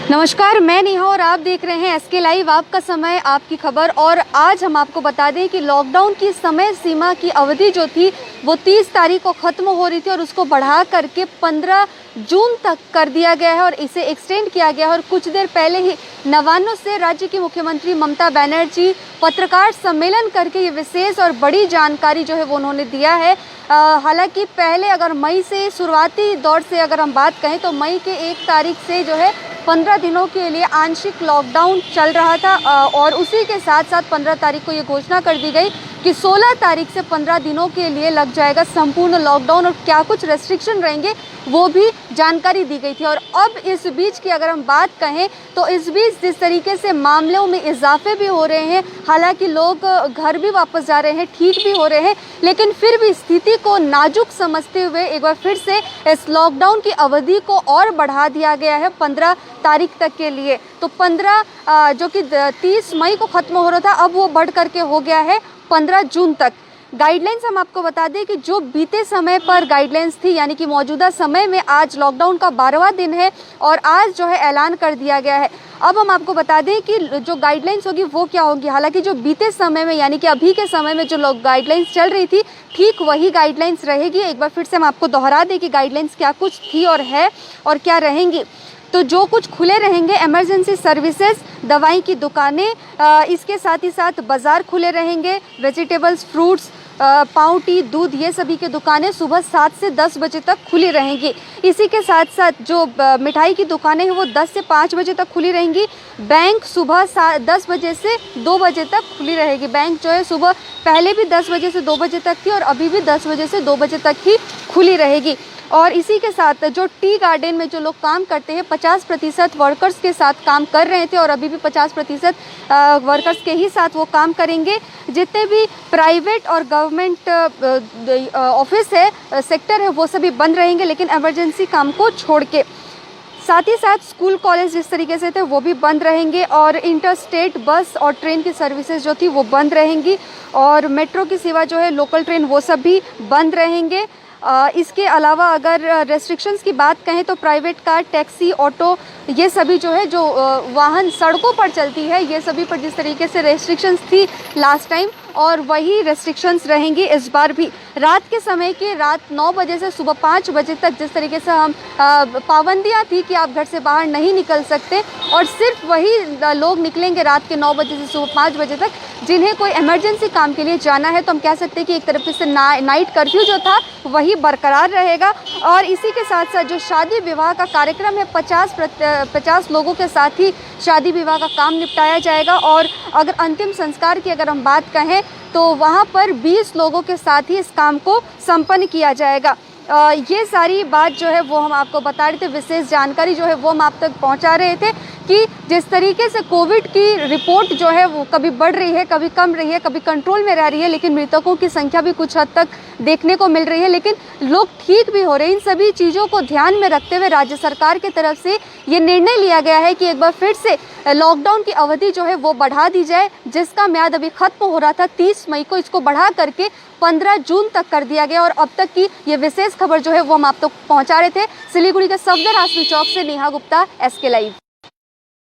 नमस्कार, मैं नेहा और आप देख रहे हैं एसके लाइव। आपका समय आपकी खबर। और आज हम आपको बता दें कि लॉकडाउन की समय सीमा की अवधि जो थी वो 30 तारीख को ख़त्म हो रही थी और उसको बढ़ा करके 15 जून तक कर दिया गया है और इसे एक्सटेंड किया गया है। और कुछ देर पहले ही नवान्नों से राज्य की मुख्यमंत्री ममता बनर्जी पत्रकार सम्मेलन करके ये विशेष और बड़ी जानकारी जो है वो उन्होंने दिया है। हालांकि पहले अगर मई से शुरुआती दौर से अगर हम बात कहें तो मई के 1 तारीख से जो है 15 दिनों के लिए आंशिक लॉकडाउन चल रहा था और उसी के साथ साथ 15 तारीख को ये घोषणा कर दी गई कि 16 तारीख से 15 दिनों के लिए लग जाएगा संपूर्ण लॉकडाउन और क्या कुछ रेस्ट्रिक्शन रहेंगे वो भी जानकारी दी गई थी। और अब इस बीच की अगर हम बात कहें तो इस बीच जिस तरीके से मामलों में इजाफे भी हो रहे हैं, हालांकि लोग घर भी वापस जा रहे हैं, ठीक भी हो रहे हैं, लेकिन फिर भी स्थिति को नाजुक समझते हुए एक बार फिर से इस लॉकडाउन की अवधि को और बढ़ा दिया गया है 15 तारीख तक के लिए। तो 15 जो कि 30 मई को ख़त्म हो रहा था, अब वो बढ़ करके हो गया है 15 जून तक। गाइडलाइंस हम आपको बता दें कि जो बीते समय पर गाइडलाइंस थी, यानी कि मौजूदा समय में आज लॉकडाउन का 12वां दिन है और आज जो है ऐलान कर दिया गया है। अब हम आपको बता दें कि जो गाइडलाइंस होगी वो क्या होगी। हालांकि जो बीते समय में यानी कि अभी के समय में जो गाइडलाइंस चल रही थी, ठीक वही गाइडलाइंस रहेगी। एक बार फिर से हम आपको दोहरा दें कि गाइडलाइंस क्या कुछ थी और है और क्या रहेंगी। तो जो कुछ खुले रहेंगे, इमरजेंसी सर्विसेज, दवाई की दुकानें, इसके साथ ही साथ बाज़ार खुले रहेंगे, वेजिटेबल्स, फ्रूट्स, पाव, टी, दूध, ये सभी की दुकानें सुबह 7 से 10 बजे तक खुली रहेंगी। इसी के साथ साथ जो मिठाई की दुकानें हैं वो 10 से 5 बजे तक खुली रहेंगी। बैंक सुबह 10 बजे से 2 बजे तक खुली रहेगी। बैंक जो है सुबह पहले भी 10 बजे से 2 बजे तक थी और अभी भी 10 बजे से 2 बजे तक ही खुली रहेगी। और इसी के साथ जो टी गार्डन में जो लोग काम करते हैं 50% वर्कर्स के साथ काम कर रहे थे और अभी भी 50% वर्कर्स के ही साथ वो काम करेंगे। जितने भी प्राइवेट और गवर्नमेंट ऑफिस है, सेक्टर है, वो सभी बंद रहेंगे, लेकिन इमरजेंसी काम को छोड़ के। साथ ही साथ स्कूल कॉलेज जिस तरीके से थे वो भी बंद रहेंगे और इंटर स्टेट बस और ट्रेन की सर्विसेज जो थी वो बंद रहेंगी और मेट्रो की सेवा जो है, लोकल ट्रेन, वो सब भी बंद रहेंगे। इसके अलावा अगर रेस्ट्रिक्शंस की बात कहें तो प्राइवेट कार, टैक्सी, ऑटो, ये सभी जो है जो वाहन सड़कों पर चलती है, ये सभी पर जिस तरीके से रेस्ट्रिक्शंस थी लास्ट टाइम और वही रेस्ट्रिक्शंस रहेंगी इस बार भी। रात के समय के रात 9 बजे से सुबह 5 बजे तक जिस तरीके से हम पाबंदियाँ थी कि आप घर से बाहर नहीं निकल सकते और सिर्फ वही लोग निकलेंगे रात के 9 बजे से सुबह 5 बजे तक जिन्हें कोई इमरजेंसी काम के लिए जाना है। तो हम कह सकते हैं कि एक तरफ से नाइट कर्फ्यू जो था वही बरकरार रहेगा। और इसी के साथ साथ जो शादी विवाह का कार्यक्रम है 50 लोगों के साथ ही शादी विवाह का काम निपटाया जाएगा। और अगर अंतिम संस्कार की अगर हम बात कहें तो वहाँ पर 20 लोगों के साथ ही इस काम को संपन्न किया जाएगा। ये सारी बात जो है वो हम आपको बता रहे थे, विशेष जानकारी जो है वो हम आप तक पहुँचा रहे थे कि जिस तरीके से कोविड की रिपोर्ट जो है वो कभी बढ़ रही है, कभी कम रही है, कभी कंट्रोल में रह रही है, लेकिन मृतकों की संख्या भी कुछ हद तक देखने को मिल रही है, लेकिन लोग ठीक भी हो रहे हैं। इन सभी चीज़ों को ध्यान में रखते हुए राज्य सरकार की तरफ से ये निर्णय लिया गया है कि एक बार फिर से लॉकडाउन की अवधि जो है वो बढ़ा दी जाए, जिसका म्याद अभी खत्म हो रहा था 30 मई को, इसको बढ़ा करके 15 जून तक कर दिया गया। और अब तक की ये विशेष खबर जो है वो हम आप तक पहुँचा रहे थे। सिलीगुड़ी के सफदर आसमी चौक से नेहा गुप्ता, एसके लाइव।